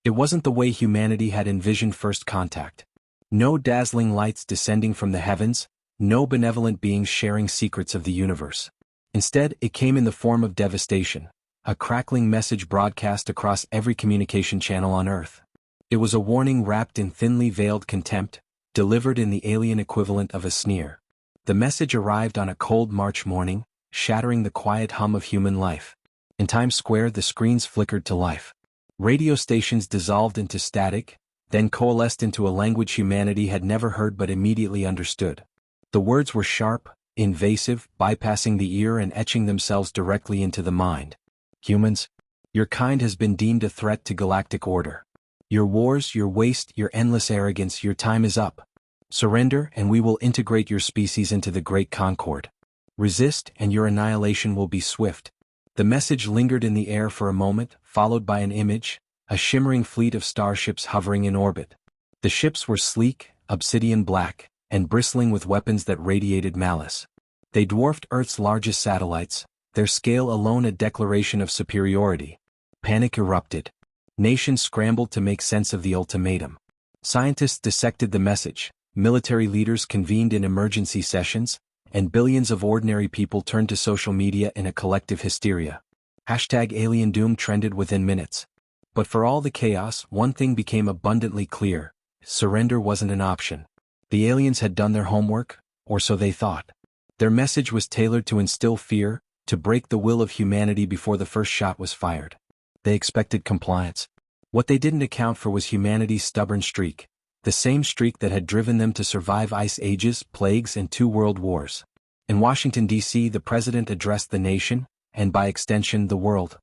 It wasn't the way humanity had envisioned first contact. No dazzling lights descending from the heavens, no benevolent beings sharing secrets of the universe. Instead, it came in the form of devastation, a crackling message broadcast across every communication channel on Earth. It was a warning wrapped in thinly veiled contempt, delivered in the alien equivalent of a sneer. The message arrived on a cold March morning, shattering the quiet hum of human life. In Times Square, the screens flickered to life. Radio stations dissolved into static, then coalesced into a language humanity had never heard but immediately understood. The words were sharp, invasive, bypassing the ear and etching themselves directly into the mind. Humans, your kind has been deemed a threat to galactic order. Your wars, your waste, your endless arrogance, your time is up. Surrender and we will integrate your species into the Great Concord. Resist and your annihilation will be swift. The message lingered in the air for a moment, followed by an image, a shimmering fleet of starships hovering in orbit. The ships were sleek, obsidian black, and bristling with weapons that radiated malice. They dwarfed Earth's largest satellites, their scale alone a declaration of superiority. Panic erupted. Nations scrambled to make sense of the ultimatum. Scientists dissected the message, military leaders convened in emergency sessions, and billions of ordinary people turned to social media in a collective hysteria. #AlienDoom trended within minutes. But for all the chaos, one thing became abundantly clear: surrender wasn't an option. The aliens had done their homework, or so they thought. Their message was tailored to instill fear, to break the will of humanity before the first shot was fired. They expected compliance. What they didn't account for was humanity's stubborn streak, the same streak that had driven them to survive ice ages, plagues, and 2 world wars. In Washington, D.C., the president addressed the nation, and by extension the world.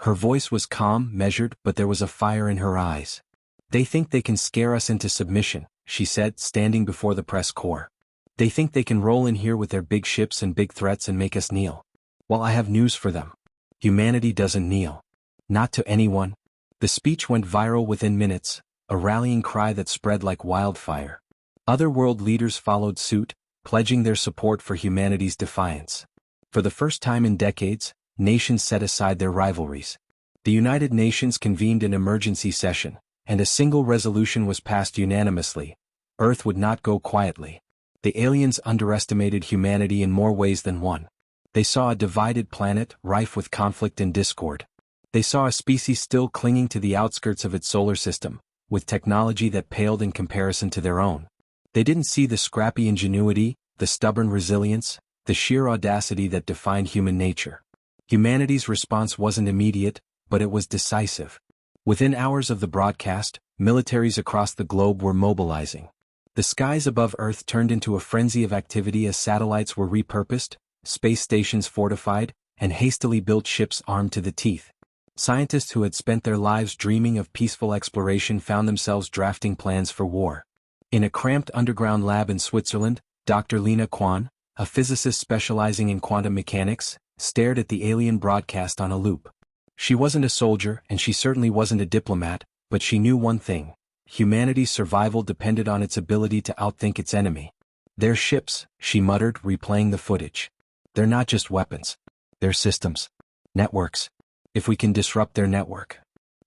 Her voice was calm, measured, but there was a fire in her eyes. They think they can scare us into submission, she said, standing before the press corps. They think they can roll in here with their big ships and big threats and make us kneel. Well, I have news for them. Humanity doesn't kneel. Not to anyone. The speech went viral within minutes, a rallying cry that spread like wildfire. Other world leaders followed suit, pledging their support for humanity's defiance. For the first time in decades, nations set aside their rivalries. The United Nations convened an emergency session, and a single resolution was passed unanimously: Earth would not go quietly. The aliens underestimated humanity in more ways than one. They saw a divided planet, rife with conflict and discord. They saw a species still clinging to the outskirts of its solar system, with technology that paled in comparison to their own. They didn't see the scrappy ingenuity, the stubborn resilience, the sheer audacity that defined human nature. Humanity's response wasn't immediate, but it was decisive. Within hours of the broadcast, militaries across the globe were mobilizing. The skies above Earth turned into a frenzy of activity as satellites were repurposed, space stations fortified, and hastily built ships armed to the teeth. Scientists who had spent their lives dreaming of peaceful exploration found themselves drafting plans for war. In a cramped underground lab in Switzerland, Dr. Lina Kwan, a physicist specializing in quantum mechanics, stared at the alien broadcast on a loop. She wasn't a soldier, and she certainly wasn't a diplomat, but she knew one thing: humanity's survival depended on its ability to outthink its enemy. "Their ships," she muttered, replaying the footage. "They're not just weapons. They're systems. Networks. If we can disrupt their network."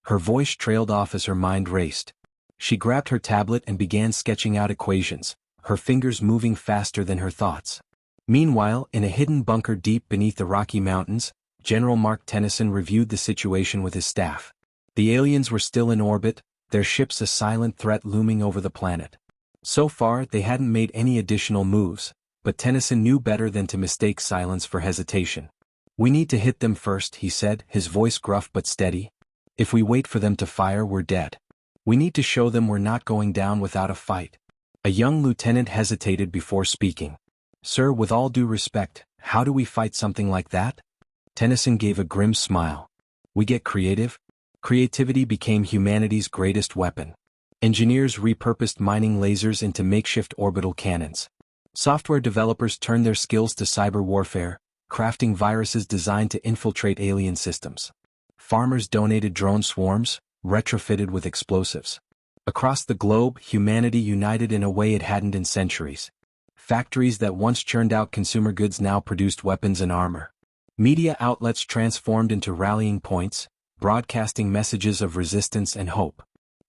Her voice trailed off as her mind raced. She grabbed her tablet and began sketching out equations, her fingers moving faster than her thoughts. Meanwhile, in a hidden bunker deep beneath the Rocky Mountains, General Mark Tennyson reviewed the situation with his staff. The aliens were still in orbit, their ships a silent threat looming over the planet. So far, they hadn't made any additional moves, but Tennyson knew better than to mistake silence for hesitation. "We need to hit them first," he said, his voice gruff but steady. "If we wait for them to fire, we're dead. We need to show them we're not going down without a fight." A young lieutenant hesitated before speaking. "Sir, with all due respect, how do we fight something like that?" Tennyson gave a grim smile. "We get creative." Creativity became humanity's greatest weapon. Engineers repurposed mining lasers into makeshift orbital cannons. Software developers turned their skills to cyber warfare, crafting viruses designed to infiltrate alien systems. Farmers donated drone swarms, retrofitted with explosives. Across the globe, humanity united in a way it hadn't in centuries. Factories that once churned out consumer goods now produced weapons and armor. Media outlets transformed into rallying points, broadcasting messages of resistance and hope.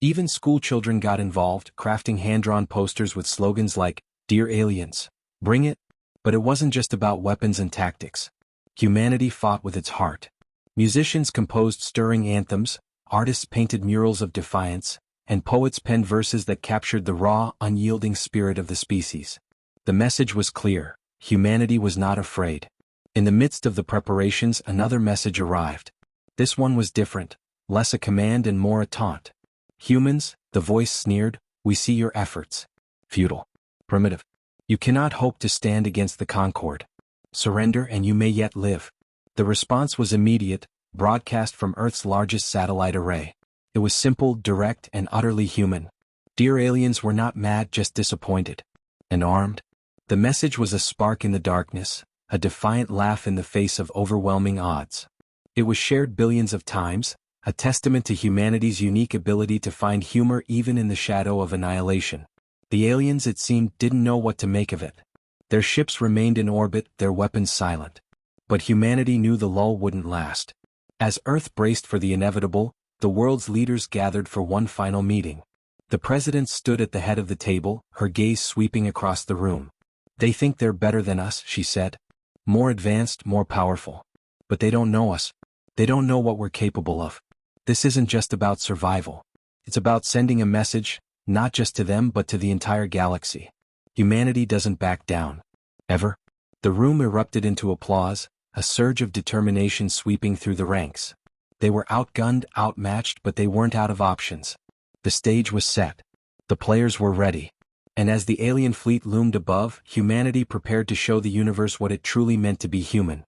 Even schoolchildren got involved, crafting hand-drawn posters with slogans like, "Dear Aliens, bring it." But it wasn't just about weapons and tactics. Humanity fought with its heart. Musicians composed stirring anthems, artists painted murals of defiance, and poets penned verses that captured the raw, unyielding spirit of the species. The message was clear: humanity was not afraid. In the midst of the preparations, another message arrived. This one was different, less a command and more a taunt. "Humans," the voice sneered, "we see your efforts. Futile. Primitive. You cannot hope to stand against the Concord. Surrender and you may yet live." The response was immediate, broadcast from Earth's largest satellite array. It was simple, direct, and utterly human. Dear aliens were not mad, just disappointed. And armed? The message was a spark in the darkness, a defiant laugh in the face of overwhelming odds. It was shared billions of times, a testament to humanity's unique ability to find humor even in the shadow of annihilation. The aliens, it seemed, didn't know what to make of it. Their ships remained in orbit, their weapons silent. But humanity knew the lull wouldn't last. As Earth braced for the inevitable, the world's leaders gathered for one final meeting. The president stood at the head of the table, her gaze sweeping across the room. "They think they're better than us," she said. "More advanced, more powerful. But they don't know us. They don't know what we're capable of. This isn't just about survival. It's about sending a message, not just to them but to the entire galaxy. Humanity doesn't back down. Ever." The room erupted into applause, a surge of determination sweeping through the ranks. They were outgunned, outmatched, but they weren't out of options. The stage was set. The players were ready. And as the alien fleet loomed above, humanity prepared to show the universe what it truly meant to be human.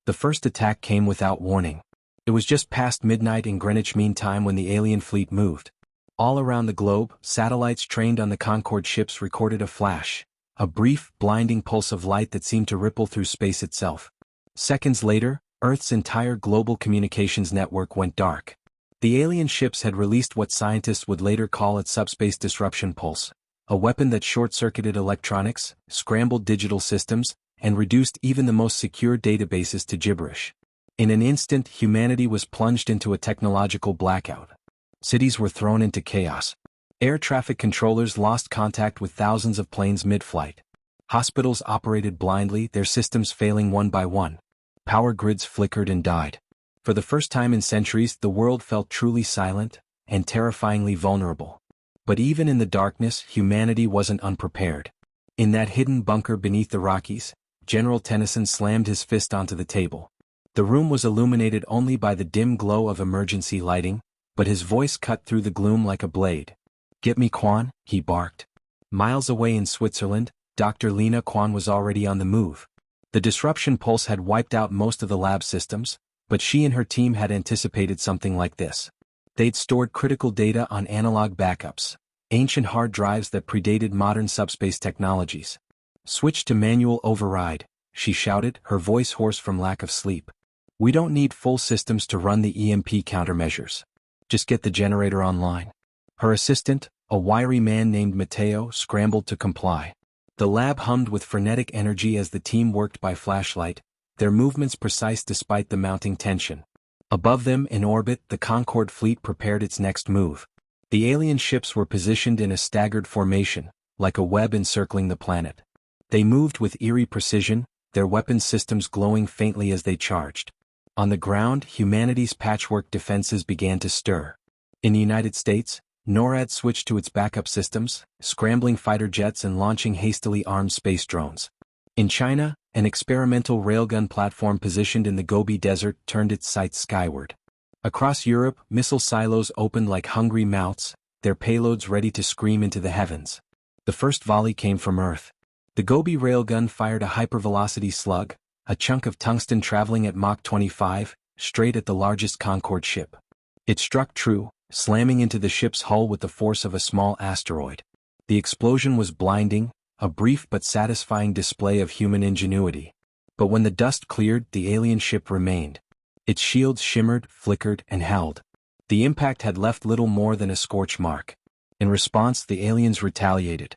The first attack came without warning. It was just past midnight in Greenwich Mean Time when the alien fleet moved. All around the globe, satellites trained on the Concorde ships recorded a flash, a brief, blinding pulse of light that seemed to ripple through space itself. Seconds later, Earth's entire global communications network went dark. The alien ships had released what scientists would later call its subspace disruption pulse, a weapon that short-circuited electronics, scrambled digital systems, and reduced even the most secure databases to gibberish. In an instant, humanity was plunged into a technological blackout. Cities were thrown into chaos. Air traffic controllers lost contact with thousands of planes mid-flight. Hospitals operated blindly, their systems failing one by one. Power grids flickered and died. For the first time in centuries, the world felt truly silent and terrifyingly vulnerable. But even in the darkness, humanity wasn't unprepared. In that hidden bunker beneath the Rockies, General Tennyson slammed his fist onto the table. The room was illuminated only by the dim glow of emergency lighting, but his voice cut through the gloom like a blade. "Get me Quan," he barked. Miles away in Switzerland, Dr. Lena Quan was already on the move. The disruption pulse had wiped out most of the lab systems, but she and her team had anticipated something like this. They'd stored critical data on analog backups, ancient hard drives that predated modern subspace technologies. "Switch to manual override," she shouted, her voice hoarse from lack of sleep. "We don't need full systems to run the EMP countermeasures. Just get the generator online." Her assistant, a wiry man named Matteo, scrambled to comply. The lab hummed with frenetic energy as the team worked by flashlight, their movements precise despite the mounting tension. Above them, in orbit, the Concorde fleet prepared its next move. The alien ships were positioned in a staggered formation, like a web encircling the planet. They moved with eerie precision, their weapons systems glowing faintly as they charged. On the ground, humanity's patchwork defenses began to stir. In the United States, NORAD switched to its backup systems, scrambling fighter jets and launching hastily armed space drones. In China, an experimental railgun platform positioned in the Gobi Desert turned its sights skyward. Across Europe, missile silos opened like hungry mouths, their payloads ready to scream into the heavens. The first volley came from Earth. The Gobi railgun fired a hypervelocity slug, a chunk of tungsten traveling at Mach 25, straight at the largest Concorde ship. It struck true, slamming into the ship's hull with the force of a small asteroid. The explosion was blinding, a brief but satisfying display of human ingenuity. But when the dust cleared, the alien ship remained. Its shields shimmered, flickered, and held. The impact had left little more than a scorch mark. In response, the aliens retaliated.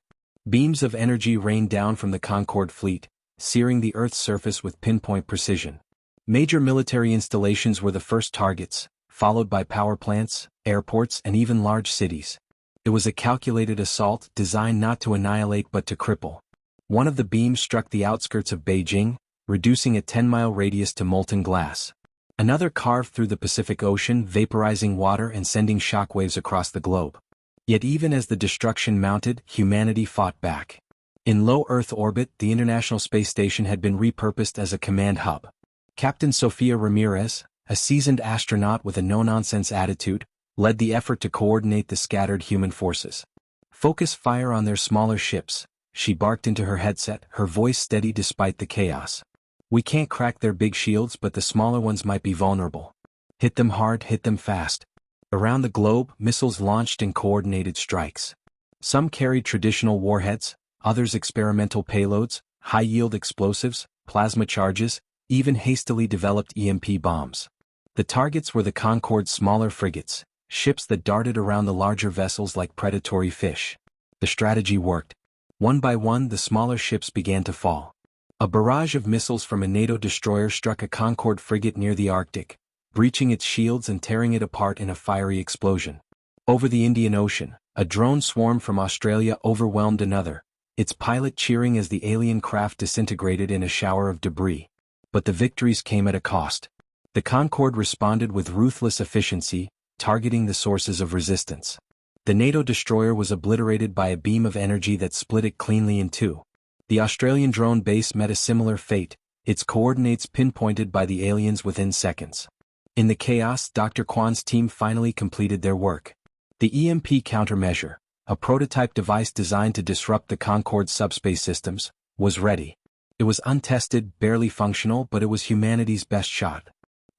Beams of energy rained down from the Concorde fleet, searing the Earth's surface with pinpoint precision. Major military installations were the first targets, followed by power plants, airports, and even large cities. It was a calculated assault designed not to annihilate but to cripple. One of the beams struck the outskirts of Beijing, reducing a 10-mile radius to molten glass. Another carved through the Pacific Ocean, vaporizing water and sending shockwaves across the globe. Yet even as the destruction mounted, humanity fought back. In low Earth orbit, the International Space Station had been repurposed as a command hub. Captain Sofia Ramirez, a seasoned astronaut with a no-nonsense attitude, led the effort to coordinate the scattered human forces. Focus fire on their smaller ships, she barked into her headset, her voice steady despite the chaos. We can't crack their big shields, but the smaller ones might be vulnerable. Hit them hard, hit them fast. Around the globe, missiles launched in coordinated strikes. Some carried traditional warheads, others experimental payloads, high-yield explosives, plasma charges, even hastily developed EMP bombs. The targets were the Concorde's smaller frigates, ships that darted around the larger vessels like predatory fish. The strategy worked. One by one, the smaller ships began to fall. A barrage of missiles from a NATO destroyer struck a Concorde frigate near the Arctic, breaching its shields and tearing it apart in a fiery explosion. Over the Indian Ocean, a drone swarm from Australia overwhelmed another, its pilot cheering as the alien craft disintegrated in a shower of debris. But the victories came at a cost. The Concorde responded with ruthless efficiency, targeting the sources of resistance. The NATO destroyer was obliterated by a beam of energy that split it cleanly in two. The Australian drone base met a similar fate, its coordinates pinpointed by the aliens within seconds. In the chaos, Dr. Kwan's team finally completed their work. The EMP countermeasure, a prototype device designed to disrupt the Concorde's subspace systems, was ready. It was untested, barely functional, but it was humanity's best shot.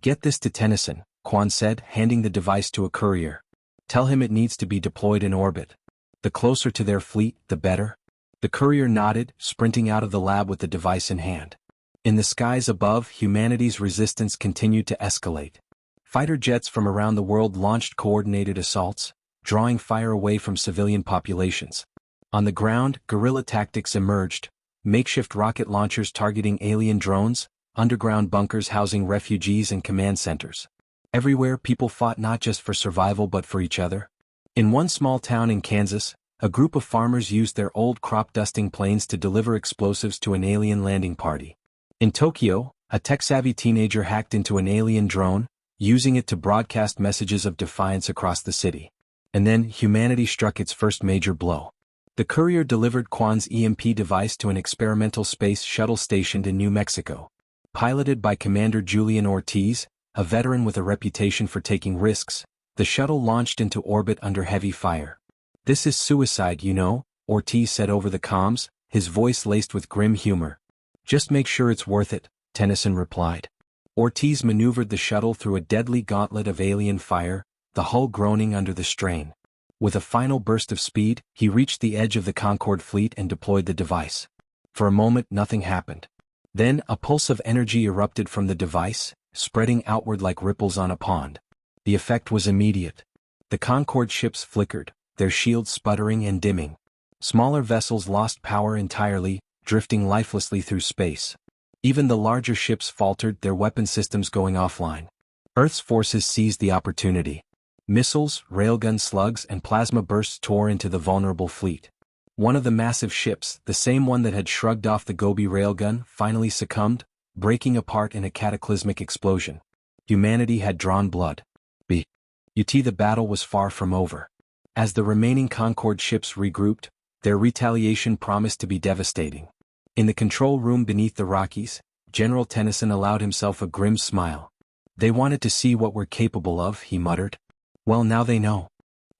Get this to Tennyson, Kwan said, handing the device to a courier. Tell him it needs to be deployed in orbit. The closer to their fleet, the better. The courier nodded, sprinting out of the lab with the device in hand. In the skies above, humanity's resistance continued to escalate. Fighter jets from around the world launched coordinated assaults, drawing fire away from civilian populations. On the ground, guerrilla tactics emerged, makeshift rocket launchers targeting alien drones, underground bunkers housing refugees and command centers. Everywhere, people fought not just for survival but for each other. In one small town in Kansas, a group of farmers used their old crop-dusting planes to deliver explosives to an alien landing party. In Tokyo, a tech-savvy teenager hacked into an alien drone, using it to broadcast messages of defiance across the city. And then, humanity struck its first major blow. The courier delivered Kwan's EMP device to an experimental space shuttle stationed in New Mexico. Piloted by Commander Julian Ortiz, a veteran with a reputation for taking risks, the shuttle launched into orbit under heavy fire. "This is suicide, you know," Ortiz said over the comms, his voice laced with grim humor. "Just make sure it's worth it," Tennyson replied. Ortiz maneuvered the shuttle through a deadly gauntlet of alien fire, the hull groaning under the strain. With a final burst of speed, he reached the edge of the Concorde fleet and deployed the device. For a moment, nothing happened. Then, a pulse of energy erupted from the device, spreading outward like ripples on a pond. The effect was immediate. The Concorde ships flickered, their shields sputtering and dimming. Smaller vessels lost power entirely, drifting lifelessly through space. Even the larger ships faltered, their weapon systems going offline. Earth's forces seized the opportunity. Missiles, railgun slugs, and plasma bursts tore into the vulnerable fleet. One of the massive ships, the same one that had shrugged off the Gobi railgun, finally succumbed, breaking apart in a cataclysmic explosion. Humanity had drawn blood. The battle was far from over. As the remaining Concorde ships regrouped, their retaliation promised to be devastating. In the control room beneath the Rockies, General Tennyson allowed himself a grim smile. "They wanted to see what we're capable of," he muttered. "Well, now they know."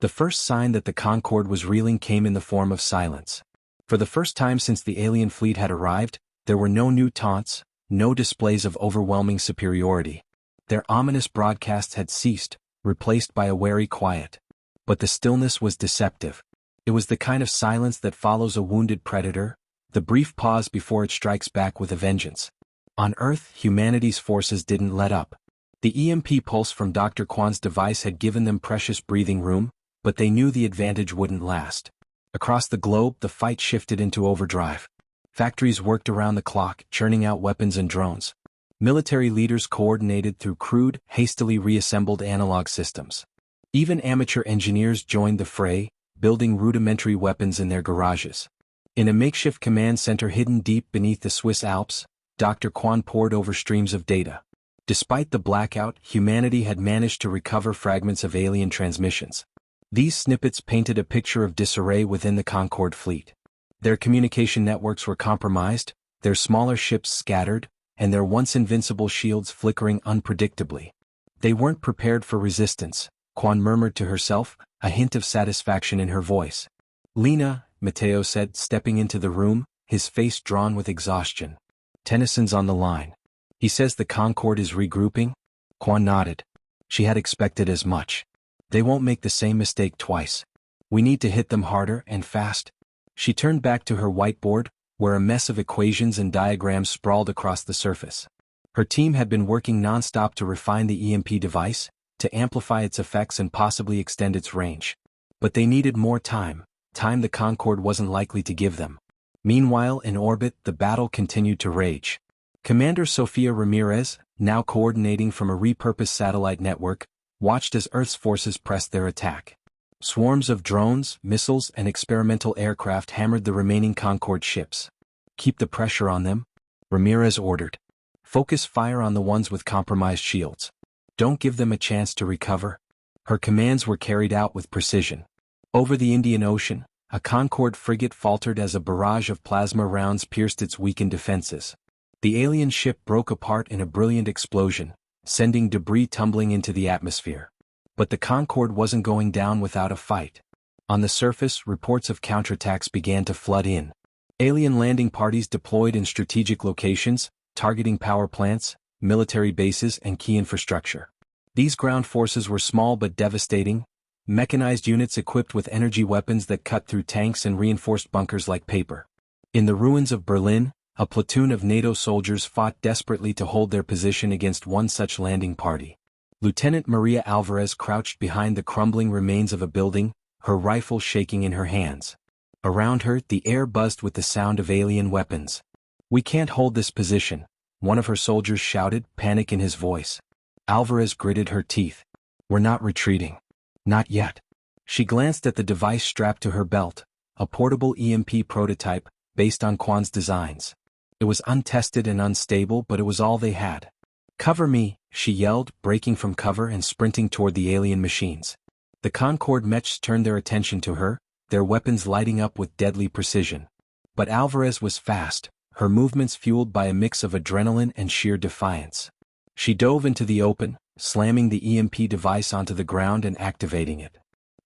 The first sign that the Concorde was reeling came in the form of silence. For the first time since the alien fleet had arrived, there were no new taunts, no displays of overwhelming superiority. Their ominous broadcasts had ceased, replaced by a wary quiet. But the stillness was deceptive. It was the kind of silence that follows a wounded predator, the brief pause before it strikes back with a vengeance. On Earth, humanity's forces didn't let up. The EMP pulse from Dr. Kwan's device had given them precious breathing room, but they knew the advantage wouldn't last. Across the globe, the fight shifted into overdrive. Factories worked around the clock, churning out weapons and drones. Military leaders coordinated through crude, hastily reassembled analog systems. Even amateur engineers joined the fray, building rudimentary weapons in their garages. In a makeshift command center hidden deep beneath the Swiss Alps, Dr. Quan pored over streams of data. Despite the blackout, humanity had managed to recover fragments of alien transmissions. These snippets painted a picture of disarray within the Concorde fleet. Their communication networks were compromised, their smaller ships scattered, and their once invincible shields flickering unpredictably. They weren't prepared for resistance, Quan murmured to herself, a hint of satisfaction in her voice. Lena, Matteo said, stepping into the room, his face drawn with exhaustion. Tennyson's on the line. He says the Concorde is regrouping? Quan nodded. She had expected as much. They won't make the same mistake twice. We need to hit them harder and fast. She turned back to her whiteboard, where a mess of equations and diagrams sprawled across the surface. Her team had been working non-stop to refine the EMP device, to amplify its effects and possibly extend its range. But they needed more time the Concorde wasn't likely to give them. Meanwhile, in orbit, the battle continued to rage. Commander Sofia Ramirez, now coordinating from a repurposed satellite network, watched as Earth's forces pressed their attack. Swarms of drones, missiles, and experimental aircraft hammered the remaining Concorde ships. Keep the pressure on them, Ramirez ordered. Focus fire on the ones with compromised shields. Don't give them a chance to recover. Her commands were carried out with precision. Over the Indian Ocean, a Concorde frigate faltered as a barrage of plasma rounds pierced its weakened defenses. The alien ship broke apart in a brilliant explosion, sending debris tumbling into the atmosphere. But the Concorde wasn't going down without a fight. On the surface, reports of counterattacks began to flood in. Alien landing parties deployed in strategic locations, targeting power plants, military bases, and key infrastructure. These ground forces were small but devastating, mechanized units equipped with energy weapons that cut through tanks and reinforced bunkers like paper. In the ruins of Berlin, a platoon of NATO soldiers fought desperately to hold their position against one such landing party. Lieutenant Maria Alvarez crouched behind the crumbling remains of a building, her rifle shaking in her hands. Around her, the air buzzed with the sound of alien weapons. "We can't hold this position," one of her soldiers shouted, panic in his voice. Alvarez gritted her teeth. "We're not retreating. Not yet." She glanced at the device strapped to her belt, a portable EMP prototype, based on Quan's designs. It was untested and unstable, but it was all they had. "Cover me," she yelled, breaking from cover and sprinting toward the alien machines. The Concorde mechs turned their attention to her, their weapons lighting up with deadly precision. But Alvarez was fast, her movements fueled by a mix of adrenaline and sheer defiance. She dove into the open, slamming the EMP device onto the ground and activating it.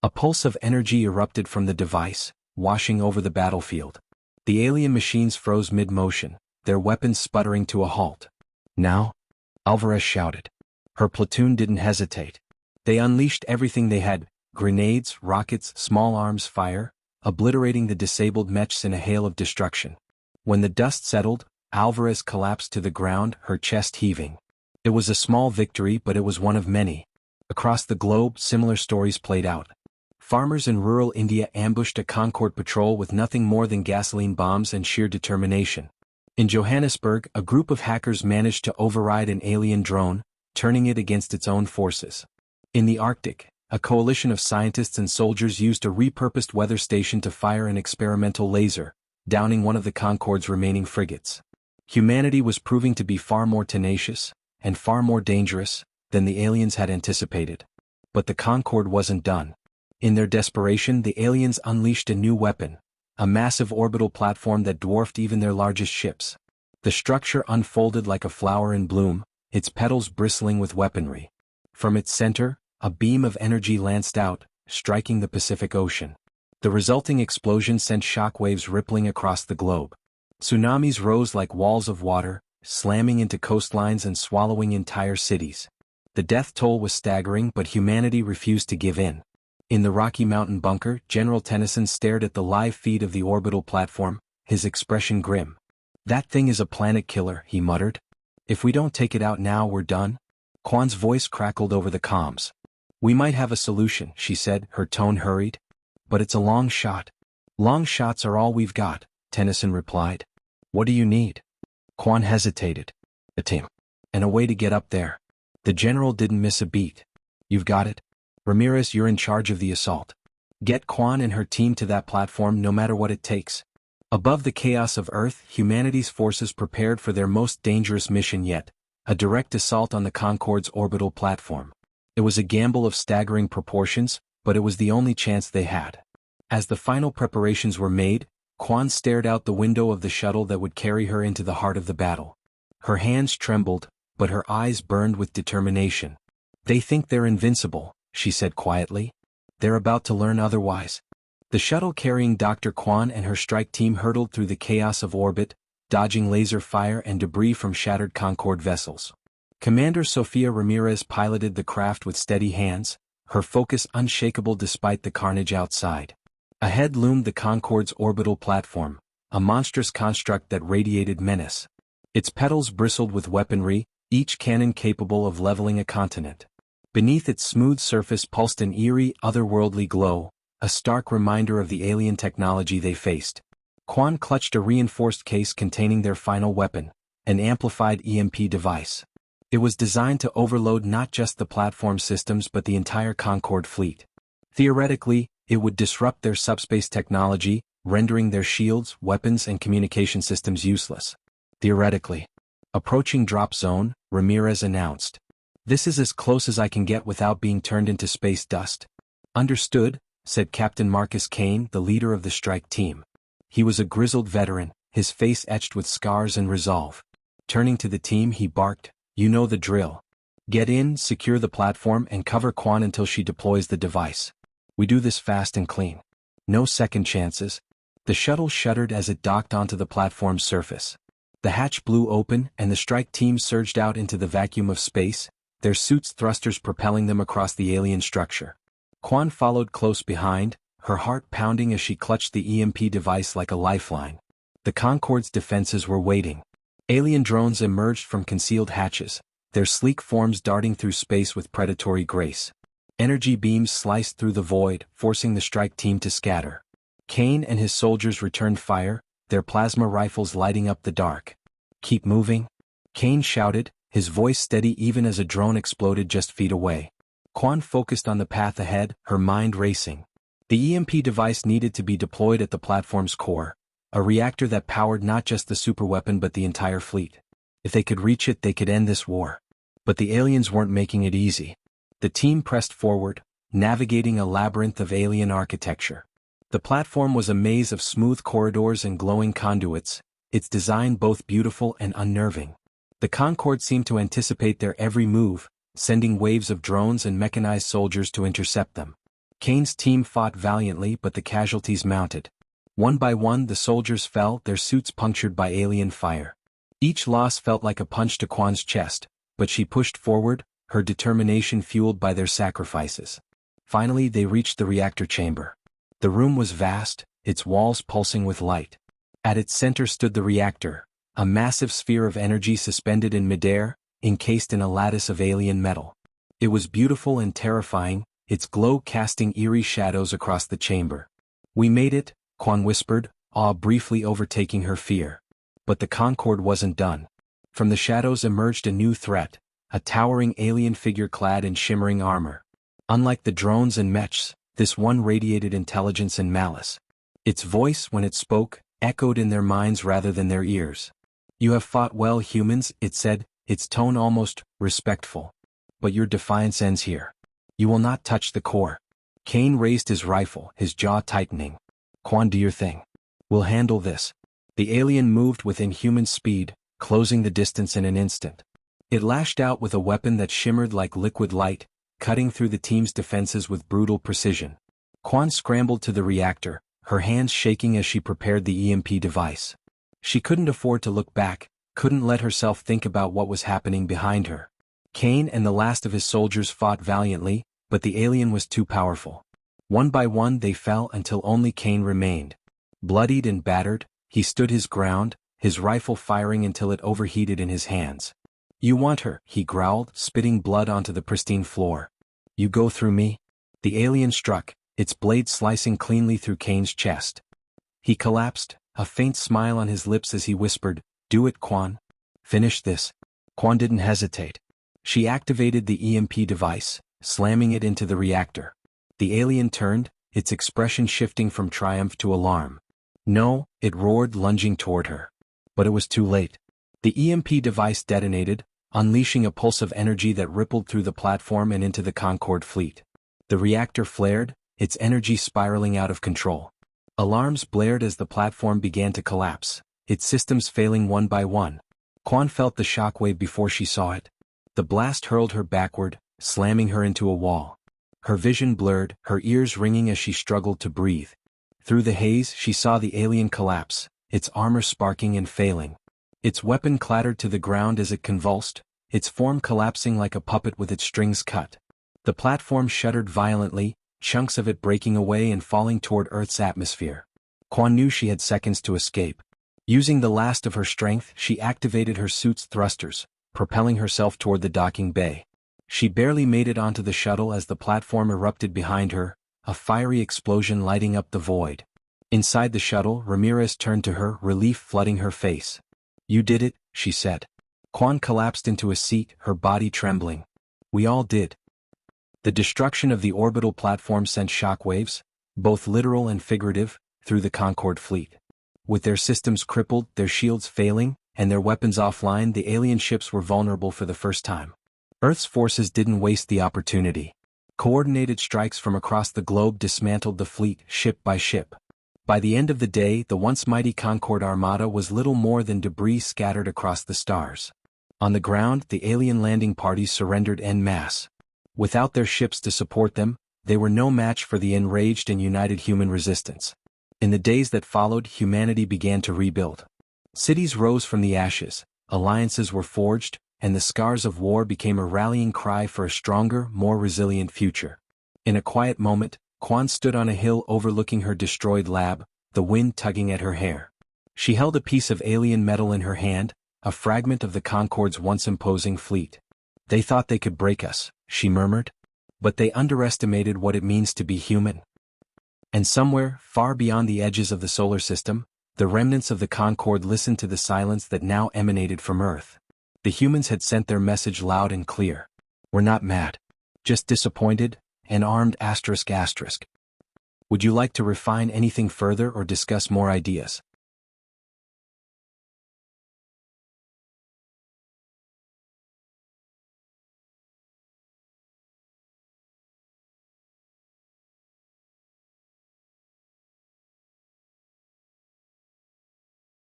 A pulse of energy erupted from the device, washing over the battlefield. The alien machines froze mid-motion, their weapons sputtering to a halt. "Now?" Alvarez shouted. Her platoon didn't hesitate. They unleashed everything they had: grenades, rockets, small arms fire, obliterating the disabled mechs in a hail of destruction. When the dust settled, Alvarez collapsed to the ground, her chest heaving. It was a small victory, but it was one of many. Across the globe, similar stories played out. Farmers in rural India ambushed a Concorde patrol with nothing more than gasoline bombs and sheer determination. In Johannesburg, a group of hackers managed to override an alien drone, turning it against its own forces. In the Arctic, a coalition of scientists and soldiers used a repurposed weather station to fire an experimental laser, downing one of the Concorde's remaining frigates. Humanity was proving to be far more tenacious, and far more dangerous, than the aliens had anticipated. But the Concorde wasn't done. In their desperation, the aliens unleashed a new weapon, a massive orbital platform that dwarfed even their largest ships. The structure unfolded like a flower in bloom, its petals bristling with weaponry. From its center, a beam of energy lanced out, striking the Pacific Ocean. The resulting explosion sent shockwaves rippling across the globe. Tsunamis rose like walls of water, slamming into coastlines and swallowing entire cities. The death toll was staggering, but humanity refused to give in. In the Rocky Mountain bunker, General Tennyson stared at the live feed of the orbital platform, his expression grim. "That thing is a planet killer," he muttered. "If we don't take it out now, we're done." Quan's voice crackled over the comms. "We might have a solution," she said, her tone hurried. "But it's a long shot." "Long shots are all we've got," Tennyson replied. "What do you need?" Quan hesitated. "A team. And a way to get up there." The general didn't miss a beat. "You've got it? Ramirez, you're in charge of the assault. Get Quan and her team to that platform no matter what it takes. Above the chaos of Earth, humanity's forces prepared for their most dangerous mission yet, a direct assault on the Concorde's orbital platform. It was a gamble of staggering proportions, but it was the only chance they had. As the final preparations were made, Quan stared out the window of the shuttle that would carry her into the heart of the battle. Her hands trembled, but her eyes burned with determination. "They think they're invincible," she said quietly. "They're about to learn otherwise." The shuttle carrying Dr. Quan and her strike team hurtled through the chaos of orbit, dodging laser fire and debris from shattered Concorde vessels. Commander Sofia Ramirez piloted the craft with steady hands, her focus unshakable despite the carnage outside. Ahead loomed the Concorde's orbital platform, a monstrous construct that radiated menace. Its petals bristled with weaponry, each cannon capable of leveling a continent. Beneath its smooth surface pulsed an eerie, otherworldly glow, a stark reminder of the alien technology they faced. Quan clutched a reinforced case containing their final weapon, an amplified EMP device. It was designed to overload not just the platform systems but the entire Concorde fleet. Theoretically, it would disrupt their subspace technology, rendering their shields, weapons, and communication systems useless. Theoretically. Approaching drop zone, Ramirez announced. "This is as close as I can get without being turned into space dust." "Understood," said Captain Marcus Kane, the leader of the strike team. He was a grizzled veteran, his face etched with scars and resolve. Turning to the team he barked, "You know the drill. Get in, secure the platform, and cover Quan until she deploys the device. We do this fast and clean. No second chances." The shuttle shuddered as it docked onto the platform's surface. The hatch blew open and the strike team surged out into the vacuum of space, their suits' thrusters propelling them across the alien structure. Quan followed close behind, her heart pounding as she clutched the EMP device like a lifeline. The Concorde's defenses were waiting. Alien drones emerged from concealed hatches, their sleek forms darting through space with predatory grace. Energy beams sliced through the void, forcing the strike team to scatter. Kane and his soldiers returned fire, their plasma rifles lighting up the dark. "Keep moving," Kane shouted, his voice steady even as a drone exploded just feet away. Quan focused on the path ahead, her mind racing. The EMP device needed to be deployed at the platform's core, a reactor that powered not just the superweapon but the entire fleet. If they could reach it, they could end this war. But the aliens weren't making it easy. The team pressed forward, navigating a labyrinth of alien architecture. The platform was a maze of smooth corridors and glowing conduits, its design both beautiful and unnerving. The Concorde seemed to anticipate their every move, sending waves of drones and mechanized soldiers to intercept them. Kane's team fought valiantly, but the casualties mounted. One by one the soldiers fell, their suits punctured by alien fire. Each loss felt like a punch to Quan's chest, but she pushed forward, her determination fueled by their sacrifices. Finally they reached the reactor chamber. The room was vast, its walls pulsing with light. At its center stood the reactor, a massive sphere of energy suspended in midair, encased in a lattice of alien metal. It was beautiful and terrifying, its glow casting eerie shadows across the chamber. "We made it," Quan whispered, awe briefly overtaking her fear. But the Concorde wasn't done. From the shadows emerged a new threat, a towering alien figure clad in shimmering armor. Unlike the drones and mechs, this one radiated intelligence and malice. Its voice, when it spoke, echoed in their minds rather than their ears. "You have fought well, humans," it said, its tone almost respectful. "But your defiance ends here. You will not touch the core." Kane raised his rifle, his jaw tightening. "Quan, do your thing. We'll handle this." The alien moved with inhuman speed, closing the distance in an instant. It lashed out with a weapon that shimmered like liquid light, cutting through the team's defenses with brutal precision. Quan scrambled to the reactor, her hands shaking as she prepared the EMP device. She couldn't afford to look back, couldn't let herself think about what was happening behind her. Kane and the last of his soldiers fought valiantly, but the alien was too powerful. One by one they fell until only Kane remained. Bloodied and battered, he stood his ground, his rifle firing until it overheated in his hands. "You want her," he growled, spitting blood onto the pristine floor. "You go through me?" The alien struck, its blade slicing cleanly through Kane's chest. He collapsed, a faint smile on his lips as he whispered, "Do it, Quan. Finish this." Quan didn't hesitate. She activated the EMP device, slamming it into the reactor. The alien turned, its expression shifting from triumph to alarm. "No," it roared, lunging toward her. But it was too late. The EMP device detonated, unleashing a pulse of energy that rippled through the platform and into the Concorde fleet. The reactor flared, its energy spiraling out of control. Alarms blared as the platform began to collapse, its systems failing one by one. Quan felt the shockwave before she saw it. The blast hurled her backward, slamming her into a wall. Her vision blurred, her ears ringing as she struggled to breathe. Through the haze she saw the alien collapse, its armor sparking and failing. Its weapon clattered to the ground as it convulsed, its form collapsing like a puppet with its strings cut. The platform shuddered violently, chunks of it breaking away and falling toward Earth's atmosphere. Quan knew she had seconds to escape. Using the last of her strength, she activated her suit's thrusters, propelling herself toward the docking bay. She barely made it onto the shuttle as the platform erupted behind her, a fiery explosion lighting up the void. Inside the shuttle, Ramirez turned to her, relief flooding her face. "You did it," she said. Quan collapsed into a seat, her body trembling. "We all did." The destruction of the orbital platform sent shockwaves, both literal and figurative, through the Concorde fleet. With their systems crippled, their shields failing, and their weapons offline, the alien ships were vulnerable for the first time. Earth's forces didn't waste the opportunity. Coordinated strikes from across the globe dismantled the fleet, ship by ship. By the end of the day, the once mighty Concorde Armada was little more than debris scattered across the stars. On the ground, the alien landing parties surrendered en masse. Without their ships to support them, they were no match for the enraged and united human resistance. In the days that followed, humanity began to rebuild. Cities rose from the ashes, alliances were forged, and the scars of war became a rallying cry for a stronger, more resilient future. In a quiet moment, Quan stood on a hill overlooking her destroyed lab, the wind tugging at her hair. She held a piece of alien metal in her hand, a fragment of the Concorde's once imposing fleet. "They thought they could break us," she murmured. "But they underestimated what it means to be human." And somewhere, far beyond the edges of the solar system, the remnants of the Concorde listened to the silence that now emanated from Earth. The humans had sent their message loud and clear. "We're not mad. Just disappointed, and armed ***. Would you like to refine anything further or discuss more ideas?